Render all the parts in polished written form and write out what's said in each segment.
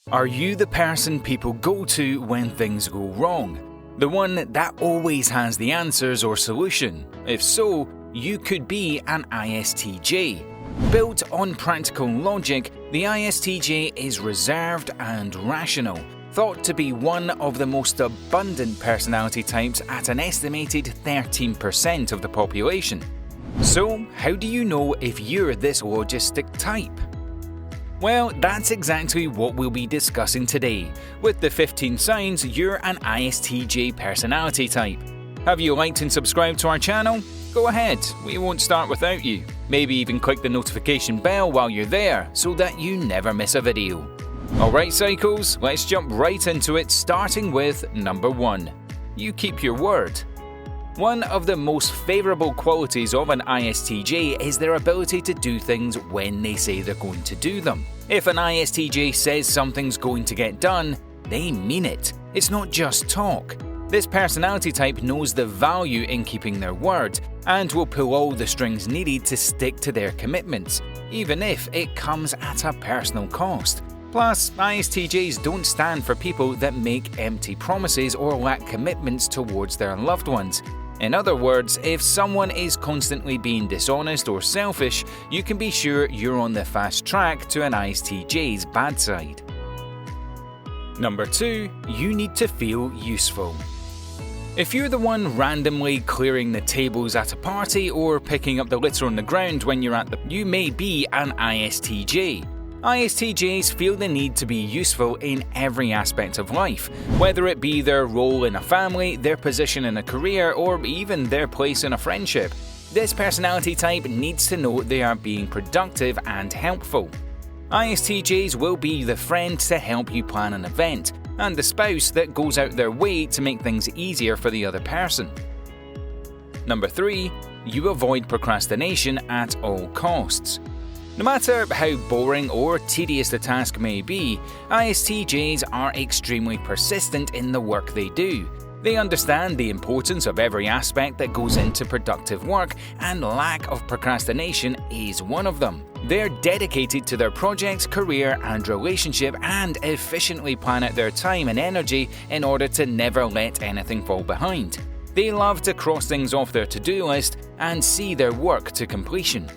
Are you the person people go to when things go wrong? The one that always has the answers or solution? If so, you could be an ISTJ. Built on practical logic, the ISTJ is reserved and rational, thought to be one of the most abundant personality types at an estimated 13% of the population. So, how do you know if you're this logistic type? Well, that's exactly what we'll be discussing today. With the 15 signs you're an ISTJ personality type. Have you liked and subscribed to our channel? Go ahead, we won't start without you. Maybe even click the notification bell while you're there so that you never miss a video. Alright psychos, let's jump right into it, starting with number 1. You keep your word. One of the most favourable qualities of an ISTJ is their ability to do things when they say they're going to do them. If an ISTJ says something's going to get done, they mean it. It's not just talk. This personality type knows the value in keeping their word and will pull all the strings needed to stick to their commitments, even if it comes at a personal cost. Plus, ISTJs don't stand for people that make empty promises or lack commitments towards their loved ones. In other words, if someone is constantly being dishonest or selfish, you can be sure you're on the fast track to an ISTJ's bad side. Number 2. You need to feel useful. If you're the one randomly clearing the tables at a party or picking up the litter on the ground when you're you may be an ISTJ. ISTJs feel the need to be useful in every aspect of life, whether it be their role in a family, their position in a career, or even their place in a friendship. This personality type needs to know they are being productive and helpful. ISTJs will be the friend to help you plan an event, and the spouse that goes out their way to make things easier for the other person. Number 3. You avoid procrastination at all costs. No matter how boring or tedious the task may be, ISTJs are extremely persistent in the work they do. They understand the importance of every aspect that goes into productive work, and lack of procrastination is one of them. They're dedicated to their projects, career, and relationship and efficiently plan out their time and energy in order to never let anything fall behind. They love to cross things off their to-do list and see their work to completion.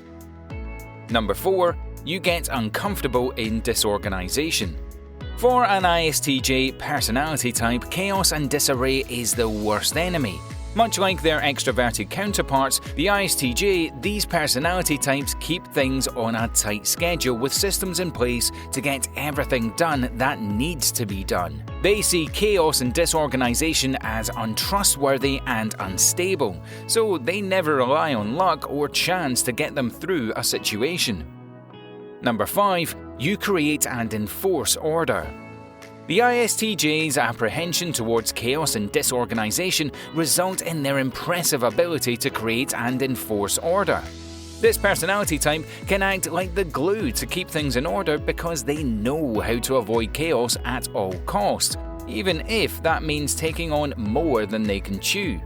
Number 4. You get uncomfortable in disorganization. For an ISTJ personality type, chaos and disarray is the worst enemy. Much like their extroverted counterparts, the ISTJ, these personality types keep things on a tight schedule with systems in place to get everything done that needs to be done. They see chaos and disorganization as untrustworthy and unstable, so they never rely on luck or chance to get them through a situation. Number 5. You create and enforce order. The ISTJ's apprehension towards chaos and disorganization result in their impressive ability to create and enforce order. This personality type can act like the glue to keep things in order because they know how to avoid chaos at all costs, even if that means taking on more than they can chew.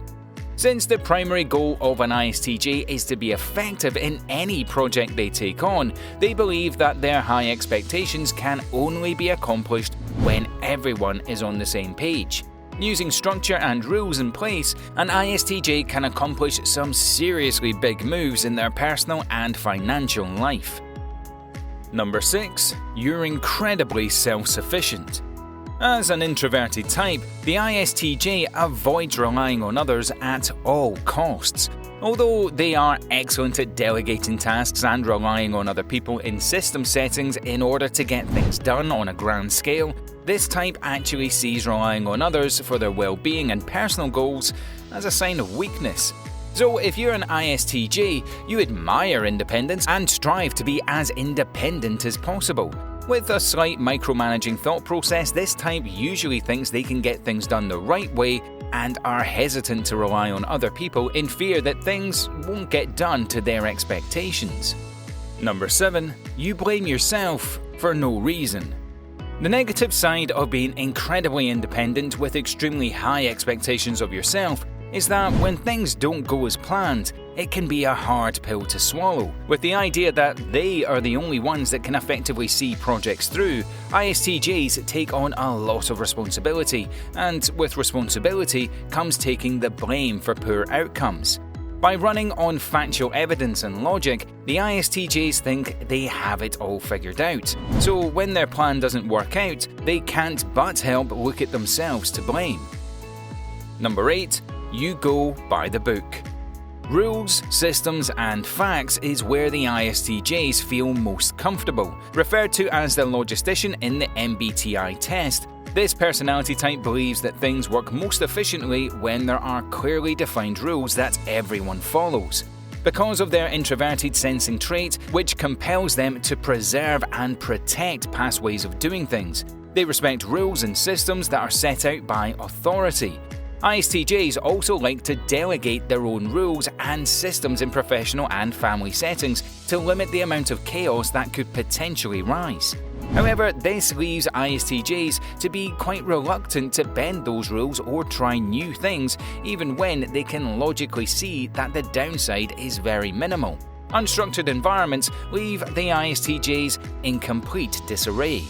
Since the primary goal of an ISTJ is to be effective in any project they take on, they believe that their high expectations can only be accomplished when everyone is on the same page. Using structure and rules in place, an ISTJ can accomplish some seriously big moves in their personal and financial life. Number 6. You're incredibly self-sufficient. As an introverted type, the ISTJ avoids relying on others at all costs. Although they are excellent at delegating tasks and relying on other people in system settings in order to get things done on a grand scale, this type actually sees relying on others for their well-being and personal goals as a sign of weakness. So if you're an ISTJ, you admire independence and strive to be as independent as possible. With a slight micromanaging thought process, this type usually thinks they can get things done the right way and are hesitant to rely on other people in fear that things won't get done to their expectations. Number 7. You blame yourself for no reason. The negative side of being incredibly independent with extremely high expectations of yourself is that when things don't go as planned, it can be a hard pill to swallow. With the idea that they are the only ones that can effectively see projects through, ISTJs take on a lot of responsibility, and with responsibility comes taking the blame for poor outcomes. By running on factual evidence and logic, the ISTJs think they have it all figured out. So when their plan doesn't work out, they can't but help look at themselves to blame. Number 8. You go by the book. Rules, systems, and facts is where the ISTJs feel most comfortable. Referred to as the Logistician in the MBTI test, this personality type believes that things work most efficiently when there are clearly defined rules that everyone follows. Because of their introverted sensing trait, which compels them to preserve and protect past ways of doing things, they respect rules and systems that are set out by authority. ISTJs also like to delegate their own rules and systems in professional and family settings to limit the amount of chaos that could potentially rise. However, this leaves ISTJs to be quite reluctant to bend those rules or try new things, even when they can logically see that the downside is very minimal. Unstructured environments leave the ISTJs in complete disarray.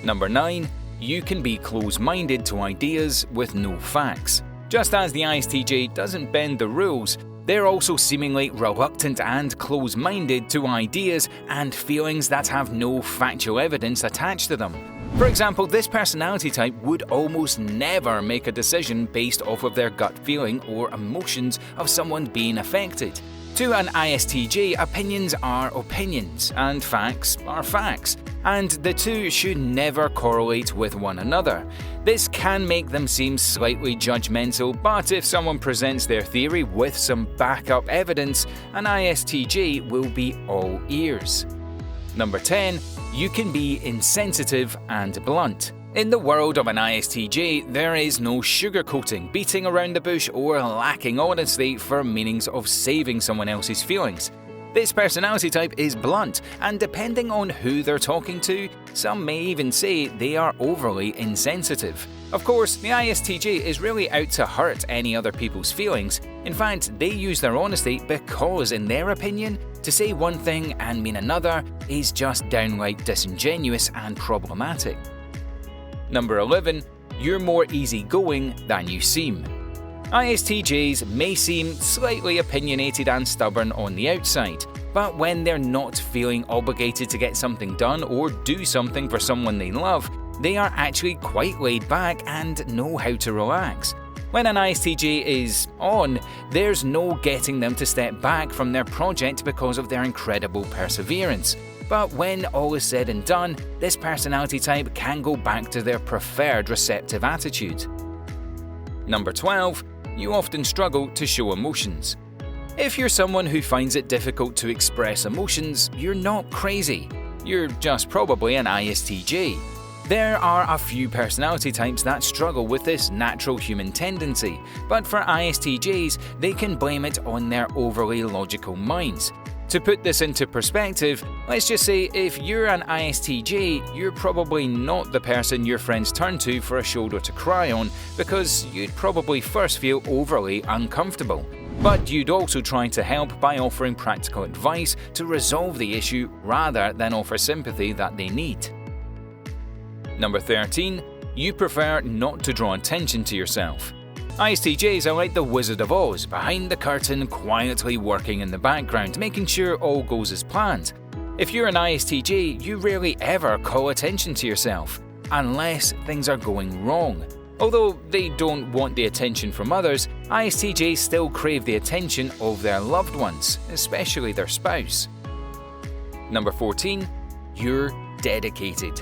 Number 9. You can be close-minded to ideas with no facts. Just as the ISTJ doesn't bend the rules, they're also seemingly reluctant and close-minded to ideas and feelings that have no factual evidence attached to them. For example, this personality type would almost never make a decision based off of their gut feeling or emotions of someone being affected. To an ISTJ, opinions are opinions and facts are facts, and the two should never correlate with one another. This can make them seem slightly judgmental, but if someone presents their theory with some backup evidence, an ISTJ will be all ears. Number 10. You can be insensitive and blunt. In the world of an ISTJ, there is no sugarcoating, beating around the bush, or lacking honesty for meanings of saving someone else's feelings. This personality type is blunt, and depending on who they're talking to, some may even say they are overly insensitive. Of course, the ISTJ is really out to hurt any other people's feelings. In fact, they use their honesty because, in their opinion, to say one thing and mean another is just downright disingenuous and problematic. Number 11. You're more easygoing than you seem. ISTJs may seem slightly opinionated and stubborn on the outside, but when they're not feeling obligated to get something done or do something for someone they love, they are actually quite laid back and know how to relax. When an ISTJ is on, there's no getting them to step back from their project because of their incredible perseverance. But when all is said and done, this personality type can go back to their preferred receptive attitude. Number 12. You often struggle to show emotions. If you're someone who finds it difficult to express emotions, you're not crazy. You're just probably an ISTJ. There are a few personality types that struggle with this natural human tendency, but for ISTJs, they can blame it on their overly logical minds. To put this into perspective, let's just say if you're an ISTJ, you're probably not the person your friends turn to for a shoulder to cry on, because you'd probably first feel overly uncomfortable. But you'd also try to help by offering practical advice to resolve the issue rather than offer sympathy that they need. Number 13. You prefer not to draw attention to yourself. ISTJs are like the Wizard of Oz, behind the curtain, quietly working in the background, making sure all goes as planned. If you're an ISTJ, you rarely ever call attention to yourself, unless things are going wrong. Although they don't want the attention from others, ISTJs still crave the attention of their loved ones, especially their spouse. Number 14. You're dedicated.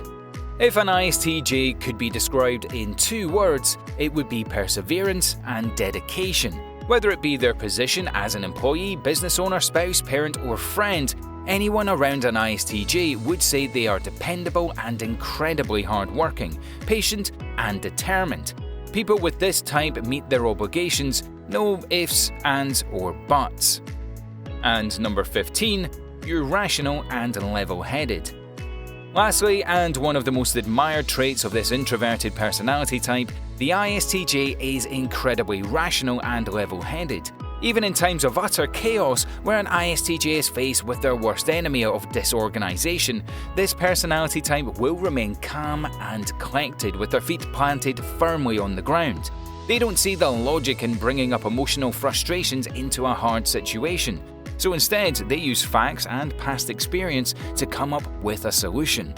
If an ISTJ could be described in 2 words, it would be perseverance and dedication. Whether it be their position as an employee, business owner, spouse, parent, or friend, anyone around an ISTJ would say they are dependable and incredibly hardworking, patient, and determined. People with this type meet their obligations, no ifs, ands, or buts. And number 15, you're rational and level-headed. Lastly, and one of the most admired traits of this introverted personality type, the ISTJ is incredibly rational and level-headed. Even in times of utter chaos, where an ISTJ is faced with their worst enemy of disorganization, this personality type will remain calm and collected with their feet planted firmly on the ground. They don't see the logic in bringing up emotional frustrations into a hard situation, so instead they use facts and past experience to come up with a solution.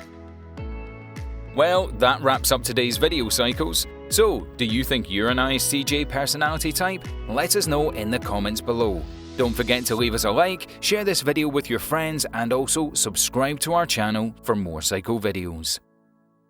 Well, that wraps up today's video, Psychos. So, do you think you're an ISTJ personality type? Let us know in the comments below. Don't forget to leave us a like, share this video with your friends, and also subscribe to our channel for more Psycho videos.